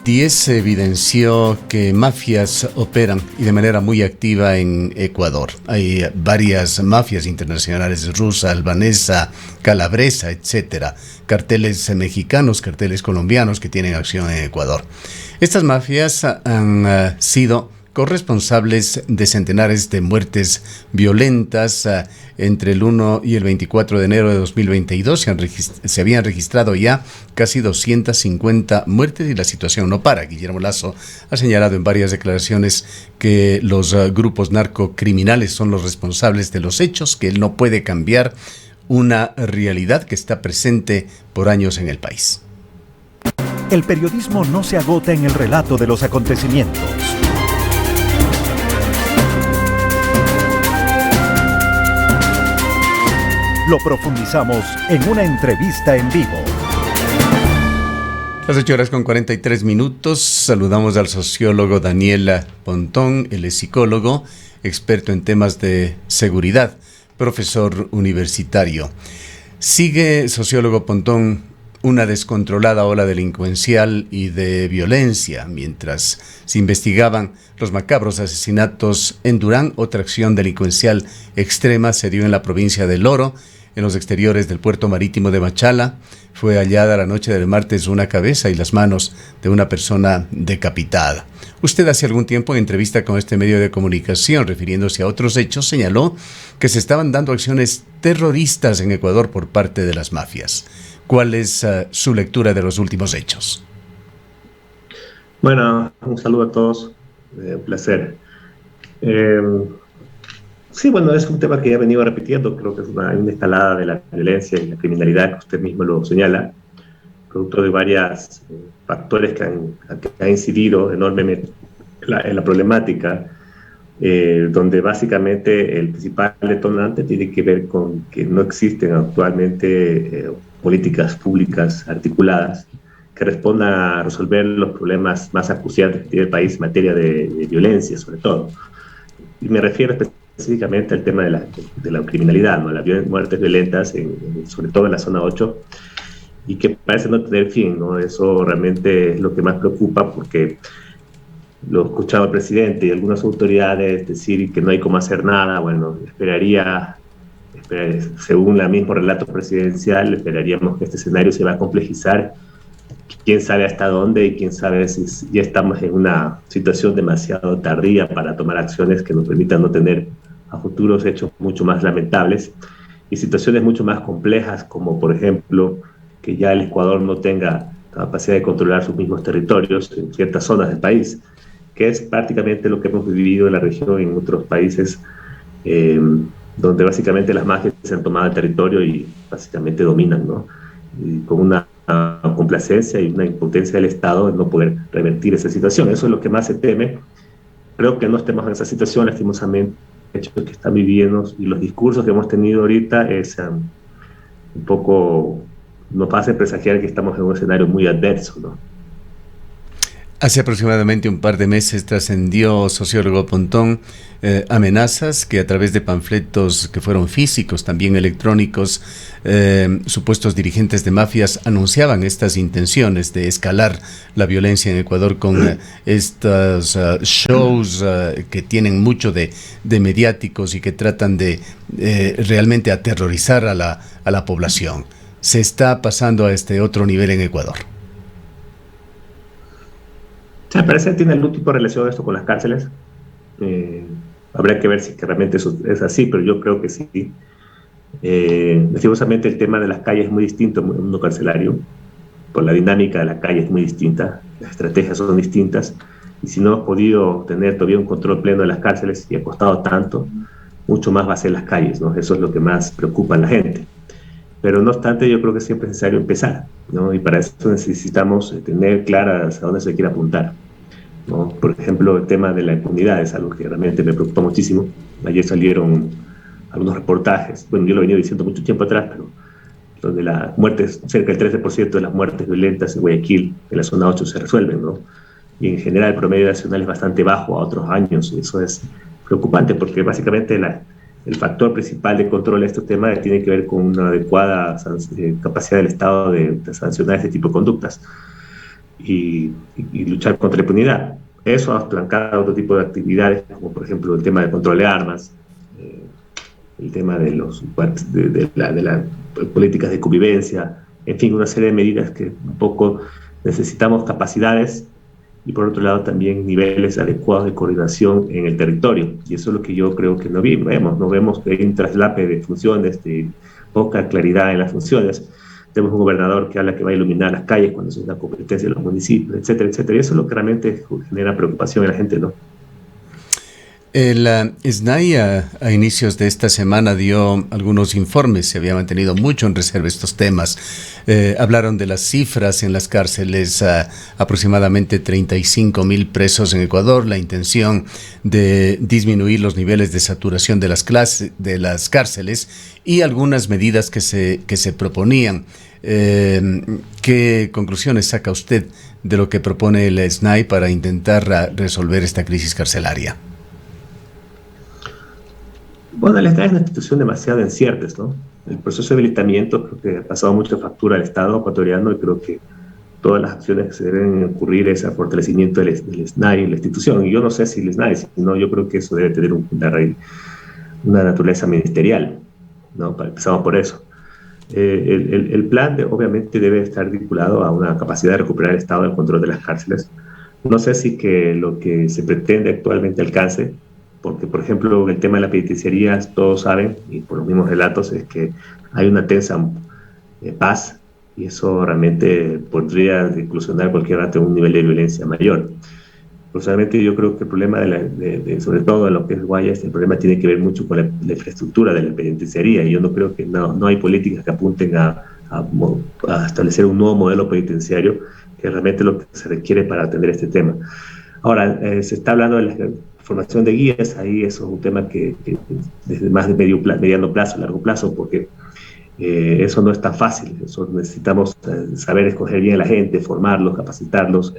10 evidenció que mafias operan y de manera muy activa en Ecuador. Hay varias mafias internacionales, rusa, albanesa, calabresa, etcétera. Carteles mexicanos, carteles colombianos que tienen acción en Ecuador. Estas mafias han sido corresponsables de centenares de muertes violentas. Entre el 1 y el 24 de enero de 2022 se habían registrado ya casi 250 muertes y la situación no para. Guillermo Lasso ha señalado en varias declaraciones que los grupos narcocriminales son los responsables de los hechos, que él no puede cambiar una realidad que está presente por años en el país. El periodismo no se agota en el relato de los acontecimientos. Lo profundizamos en una entrevista en vivo. Las 8:43. Saludamos al sociólogo Daniel Pontón. Él es psicólogo, experto en temas de seguridad, profesor universitario. Sigue, sociólogo Pontón, una descontrolada ola delincuencial y de violencia. Mientras se investigaban los macabros asesinatos en Durán, otra acción delincuencial extrema se dio en la provincia del Oro, en los exteriores del puerto marítimo de Machala. Fue hallada la noche del martes una cabeza y las manos de una persona decapitada. Usted hace algún tiempo en entrevista con este medio de comunicación, refiriéndose a otros hechos, señaló que se estaban dando acciones terroristas en Ecuador por parte de las mafias. ¿Cuál es su lectura de los últimos hechos? Bueno, un saludo a todos, un placer. Sí, bueno, es un tema que ya he venido repitiendo. Creo que es una escalada de la violencia y la criminalidad, que usted mismo lo señala, producto de varios factores que han incidido enormemente en la problemática, donde básicamente el principal detonante tiene que ver con que no existen actualmente políticas públicas articuladas que respondan a resolver los problemas más acuciantes que tiene el país en materia de violencia, sobre todo. Y me refiero específicamente al tema de la criminalidad, ¿no? Las muertes violentas, sobre todo en la zona 8, y que parece no tener fin, ¿no? Eso realmente es lo que más preocupa, porque lo escuchaba el presidente y algunas autoridades decir que no hay cómo hacer nada. Bueno, según el mismo relato presidencial, esperaríamos que este escenario se va a complejizar. Quién sabe hasta dónde y quién sabe si ya estamos en una situación demasiado tardía para tomar acciones que nos permitan no tener a futuros hechos mucho más lamentables y situaciones mucho más complejas, como por ejemplo que ya el Ecuador no tenga capacidad de controlar sus mismos territorios en ciertas zonas del país, que es prácticamente lo que hemos vivido en la región y en otros países, donde básicamente las mafias se han tomado el territorio y básicamente dominan, ¿no? Y con una complacencia y una impotencia del Estado en no poder revertir esa situación. Eso es lo que más se teme. Creo que no estemos en esa situación, lastimosamente. Hechos que están viviendo y los discursos que hemos tenido ahorita es un poco, nos hace presagiar que estamos en un escenario muy adverso, ¿no? Hace aproximadamente un par de meses trascendió, sociólogo Pontón, amenazas que a través de panfletos que fueron físicos, también electrónicos, supuestos dirigentes de mafias anunciaban estas intenciones de escalar la violencia en Ecuador con estos shows que tienen mucho de mediáticos y que tratan de realmente aterrorizar a la población. Se está pasando a este otro nivel en Ecuador. Me parece que tiene algún tipo de relación esto con las cárceles. Habría que ver si que realmente eso es así, pero yo creo que sí. Lastimosamente el tema de las calles es muy distinto en el mundo carcelario. Por la dinámica de la calle es muy distinta, las estrategias son distintas, y si no hemos podido tener todavía un control pleno de las cárceles y ha costado tanto, mucho más va a ser las calles, ¿no? Eso es lo que más preocupa a la gente. Pero no obstante, yo creo que siempre es necesario empezar, ¿no? Y para eso necesitamos tener claras a dónde se quiere apuntar, ¿no? Por ejemplo, el tema de la impunidad es algo que realmente me preocupa muchísimo. Ayer salieron algunos reportajes, bueno, yo lo he venido diciendo mucho tiempo atrás, pero donde las muertes, cerca del 13% de las muertes violentas en Guayaquil, en la zona 8, se resuelven, ¿no? Y en general el promedio nacional es bastante bajo a otros años, y eso es preocupante porque básicamente el factor principal de control de este tema tiene que ver con una adecuada capacidad del Estado de sancionar este tipo de conductas. y luchar contra la impunidad. Eso ha apalancado otro tipo de actividades, como por ejemplo el tema del control de armas, el tema de las políticas de convivencia, en fin, una serie de medidas que un poco necesitamos capacidades y por otro lado también niveles adecuados de coordinación en el territorio. Y eso es lo que yo creo que no vemos que hay un traslape de funciones, de poca claridad en las funciones. Tenemos un gobernador que habla que va a iluminar las calles cuando es una competencia de los municipios, etcétera, etcétera. Y eso es lo que realmente genera preocupación en la gente, ¿no? El SNAI a inicios de esta semana dio algunos informes, se había mantenido mucho en reserva estos temas. Hablaron de las cifras en las cárceles, aproximadamente 35,000 presos en Ecuador, la intención de disminuir los niveles de saturación de las cárceles y algunas medidas que se proponían. ¿Qué conclusiones saca usted de lo que propone el SNAI para intentar resolver esta crisis carcelaria? Bueno, el Estado es una institución demasiado incierta, ¿no? El proceso de habilitamiento creo que ha pasado mucha factura al Estado ecuatoriano y creo que todas las acciones que se deben ocurrir es al fortalecimiento del SNAI, la institución. Y yo no sé si el SNAI, sino yo creo que eso debe tener una naturaleza ministerial, ¿no? Empezamos por eso. El plan obviamente debe estar vinculado a una capacidad de recuperar el Estado del control de las cárceles. No sé si que lo que se pretende actualmente alcance, porque, por ejemplo, el tema de la penitenciaría, todos saben, y por los mismos relatos, es que hay una tensa paz, y eso realmente podría inclusionar cualquier rato un nivel de violencia mayor. Personalmente yo creo que el problema, sobre todo en lo que es Guayas, el problema tiene que ver mucho con la infraestructura de la penitenciaría, y yo no creo que no hay políticas que apunten a establecer un nuevo modelo penitenciario, que es realmente lo que se requiere para atender este tema. Ahora, se está hablando de la formación de guías, ahí eso es un tema que desde más de mediano plazo, largo plazo, porque eso no es tan fácil. Eso necesitamos saber escoger bien a la gente, formarlos, capacitarlos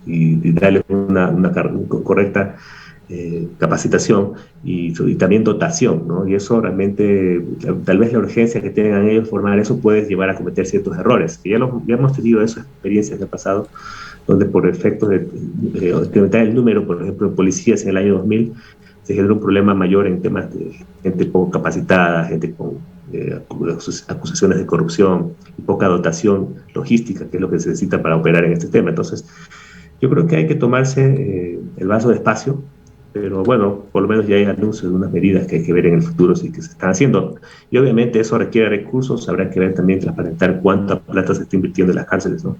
y darles una correcta capacitación y también dotación, ¿no? Y eso realmente, tal vez la urgencia que tengan ellos formar eso puede llevar a cometer ciertos errores. Ya hemos tenido esas experiencias en el pasado, donde por efectos de incrementar el número, por ejemplo, de policías en el año 2000, se generó un problema mayor en temas de gente poco capacitada, gente con acusaciones de corrupción y poca dotación logística, que es lo que se necesita para operar en este tema. Entonces, yo creo que hay que tomarse el vaso despacio, pero bueno, por lo menos ya hay anuncios de unas medidas que hay que ver en el futuro sí que se están haciendo. Y obviamente eso requiere recursos, habrá que ver también, transparentar cuánta plata se está invirtiendo en las cárceles, ¿no?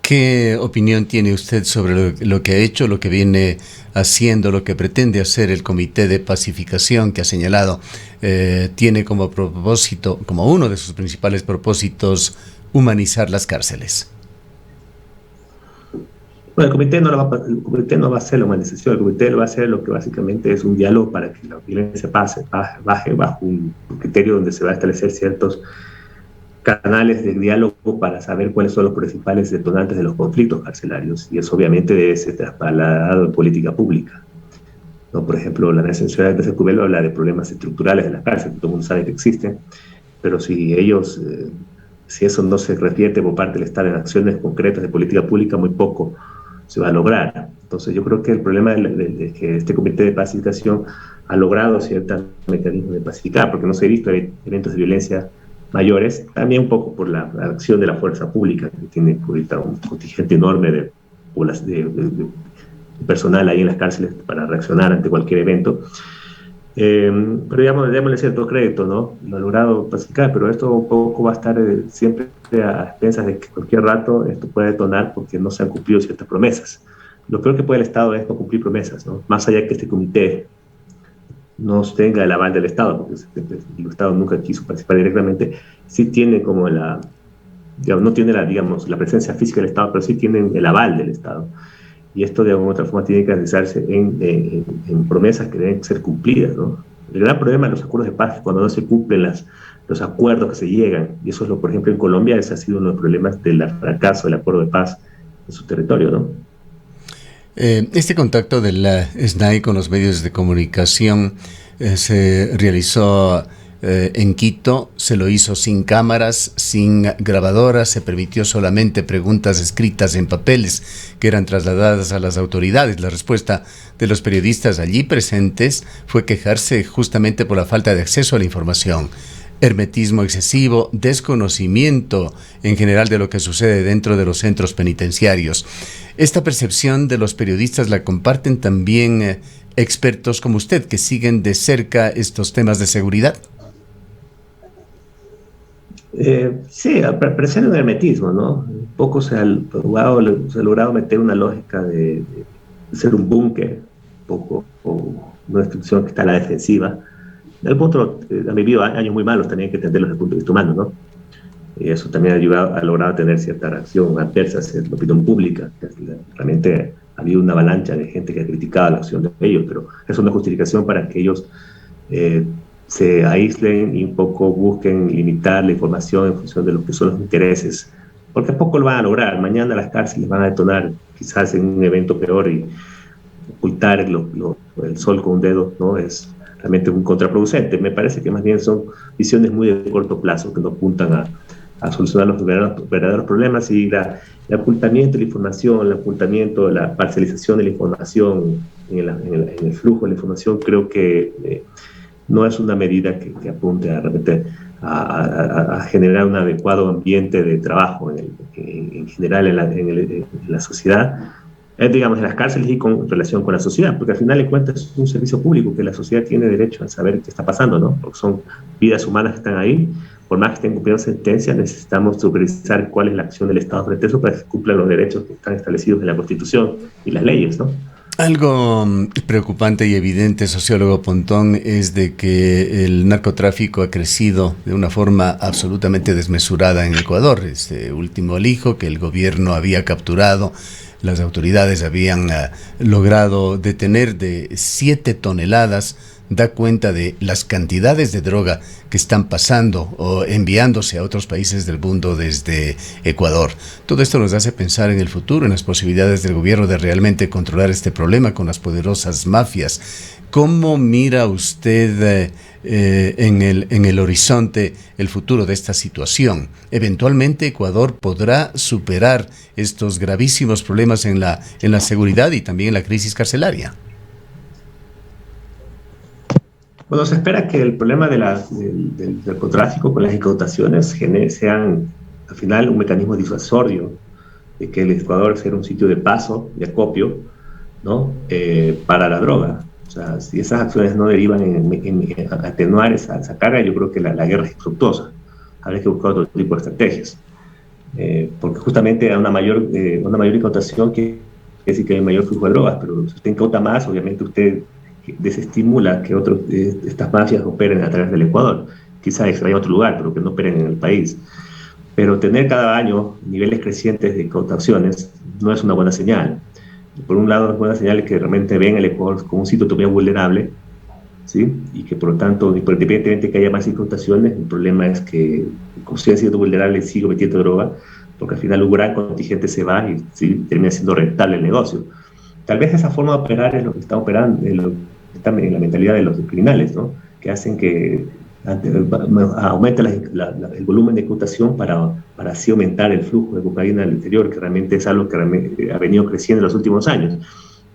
¿Qué opinión tiene usted sobre lo que ha hecho, lo que viene haciendo, lo que pretende hacer el Comité de Pacificación que ha señalado? Tiene como propósito, como uno de sus principales propósitos, humanizar las cárceles. Bueno, el comité no va a hacer la humanización, el comité lo va a hacer lo que básicamente es un diálogo para que la violencia baje bajo un criterio donde se va a establecer ciertos canales de diálogo para saber cuáles son los principales detonantes de los conflictos carcelarios, y eso obviamente debe ser trasladado en política pública, ¿no? Por ejemplo, la Nación Ciudad de Cubelo habla de problemas estructurales de la cárcel, todo el mundo sabe que existen, pero si eso no se refiere por parte del Estado en acciones concretas de política pública, muy poco se va a lograr. Entonces yo creo que el problema de que este comité de pacificación ha logrado ciertos mecanismos de pacificar, porque no se ha visto eventos de violencia mayores, también un poco por la acción de la fuerza pública, que tiene ahorita un contingente enorme de personal ahí en las cárceles para reaccionar ante cualquier evento. Pero démosle cierto crédito, ¿no? Lo ha logrado pacificar, pero esto un poco va a estar siempre a expensas de que cualquier rato esto puede detonar porque no se han cumplido ciertas promesas. Lo peor que puede el Estado es no cumplir promesas, ¿no? Más allá que este comité no tenga el aval del Estado, porque el Estado nunca quiso participar directamente, sí tiene como no tiene la presencia física del Estado, pero sí tienen el aval del Estado. Y esto de alguna otra forma tiene que realizarse en promesas que deben ser cumplidas, ¿no? El gran problema de los acuerdos de paz es cuando no se cumplen los acuerdos que se llegan, y eso es por ejemplo, en Colombia ese ha sido uno de los problemas del fracaso del acuerdo de paz en su territorio, ¿no? Este contacto de la SNAI con los medios de comunicación se realizó en Quito se lo hizo sin cámaras, sin grabadoras, se permitió solamente preguntas escritas en papeles que eran trasladadas a las autoridades. La respuesta de los periodistas allí presentes fue quejarse justamente por la falta de acceso a la información. Hermetismo excesivo, desconocimiento en general de lo que sucede dentro de los centros penitenciarios. Esta percepción de los periodistas la comparten también expertos como usted, que siguen de cerca estos temas de seguridad. Sí, presenta un hermetismo, ¿no? Un poco se ha logrado meter una lógica de ser un búnker, un poco, o una institución que está a la defensiva. El punto, han vivido años muy malos, también hay que entenderlos desde el punto de vista humano, ¿no? Y eso también ha logrado tener cierta reacción adversa hacia la opinión pública. Realmente ha habido una avalancha de gente que ha criticado la acción de ellos, pero eso es una justificación para que ellos se aíslen y un poco busquen limitar la información en función de lo que son los intereses, porque a poco lo van a lograr. Mañana las cárceles van a detonar quizás en un evento peor, y ocultar el sol con un dedo no es realmente un contraproducente. Me parece que más bien son visiones muy de corto plazo que no apuntan a solucionar los verdaderos problemas, y el ocultamiento de la información, el ocultamiento, la parcialización de la información en el flujo de la información, creo que no es una medida que apunte a generar un adecuado ambiente de trabajo en general en la sociedad, digamos, en las cárceles y con relación con la sociedad, porque al final de cuentas es un servicio público que la sociedad tiene derecho a saber qué está pasando, ¿no? Porque son vidas humanas que están ahí. Por más que estén cumpliendo sentencia, necesitamos supervisar cuál es la acción del Estado frente a eso para que cumplan los derechos que están establecidos en la Constitución y las leyes, ¿no? Algo preocupante y evidente, sociólogo Pontón, es de que el narcotráfico ha crecido de una forma absolutamente desmesurada en Ecuador. Este último alijo que el gobierno había capturado, las autoridades habían logrado detener, de 7 toneladas, da cuenta de las cantidades de droga que están pasando o enviándose a otros países del mundo desde Ecuador. Todo esto nos hace pensar en el futuro, en las posibilidades del gobierno de realmente controlar este problema con las poderosas mafias. ¿Cómo mira usted en el horizonte el futuro de esta situación? ¿Eventualmente Ecuador podrá superar estos gravísimos problemas en la seguridad y también en la crisis carcelaria? Bueno, se espera que el problema del narcotráfico con las incautaciones sean al final un mecanismo disuasorio, de que el Ecuador sea un sitio de paso, de acopio, ¿no? Para la droga. O sea, si esas acciones no derivan en atenuar esa carga, yo creo que la guerra es infructuosa. Habría que buscar otro tipo de estrategias. Porque justamente a una mayor incautación quiere decir que hay mayor flujo de drogas, pero si usted incauta más, obviamente usted desestimula que estas mafias operen a través del Ecuador. Quizá extraer otro lugar, pero que no operen en el país. Pero tener cada año niveles crecientes de incautaciones no es una buena señal. Por un lado, es buena señal que realmente ven el Ecuador como un sitio todavía vulnerable, ¿sí? Y que por lo tanto, independientemente de que haya más incautaciones, el problema es que, como sea sitio vulnerable, sigue metiendo droga, porque al final un gran contingente se va y ¿sí? termina siendo rentable el negocio. Tal vez esa forma de operar es lo que está operando, está en la mentalidad de los criminales, ¿no? Que hacen que aumente el volumen de incautación para así aumentar el flujo de cocaína al interior, que realmente es algo que ha venido creciendo en los últimos años.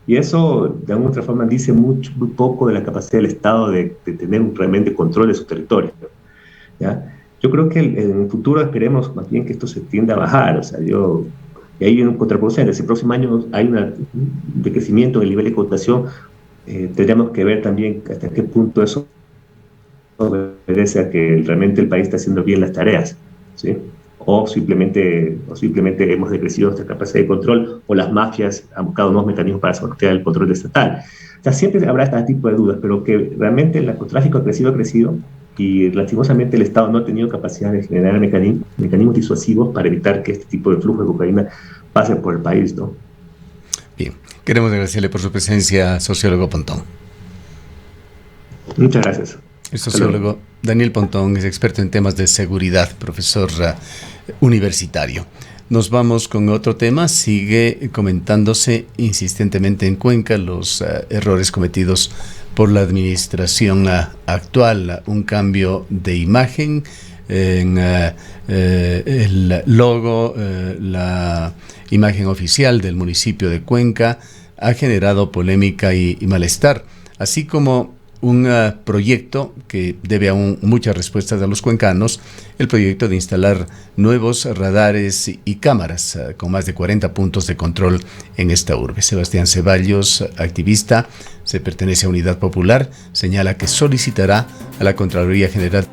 Y eso, de alguna otra forma, dice muy poco de la capacidad del Estado de tener realmente control de su territorio, ¿ya? Yo creo que en el futuro esperemos más bien que esto se tienda a bajar. O sea, y ahí viene un contraproducente. Si el próximo año hay un decrecimiento del nivel de incautación, tendríamos que ver también hasta qué punto eso obedece a que realmente el país está haciendo bien las tareas, ¿sí? O simplemente hemos decrecido nuestra capacidad de control, o las mafias han buscado nuevos mecanismos para sortear el control estatal. O sea, siempre habrá este tipo de dudas, pero que realmente el narcotráfico ha crecido, y lastimosamente el Estado no ha tenido capacidad de generar mecanismos disuasivos para evitar que este tipo de flujo de cocaína pase por el país, ¿no? Bien, queremos agradecerle por su presencia, sociólogo Pontón. Muchas gracias. El sociólogo Daniel Pontón es experto en temas de seguridad, profesor universitario. Nos vamos con otro tema. Sigue comentándose insistentemente en Cuenca los errores cometidos por la administración actual. Un cambio de imagen en el logo, la imagen oficial del municipio de Cuenca ha generado polémica y malestar, así como un proyecto que debe aún muchas respuestas a los cuencanos, el proyecto de instalar nuevos radares y cámaras con más de 40 puntos de control en esta urbe. Sebastián Ceballos, activista, se pertenece a Unidad Popular, señala que solicitará a la Contraloría General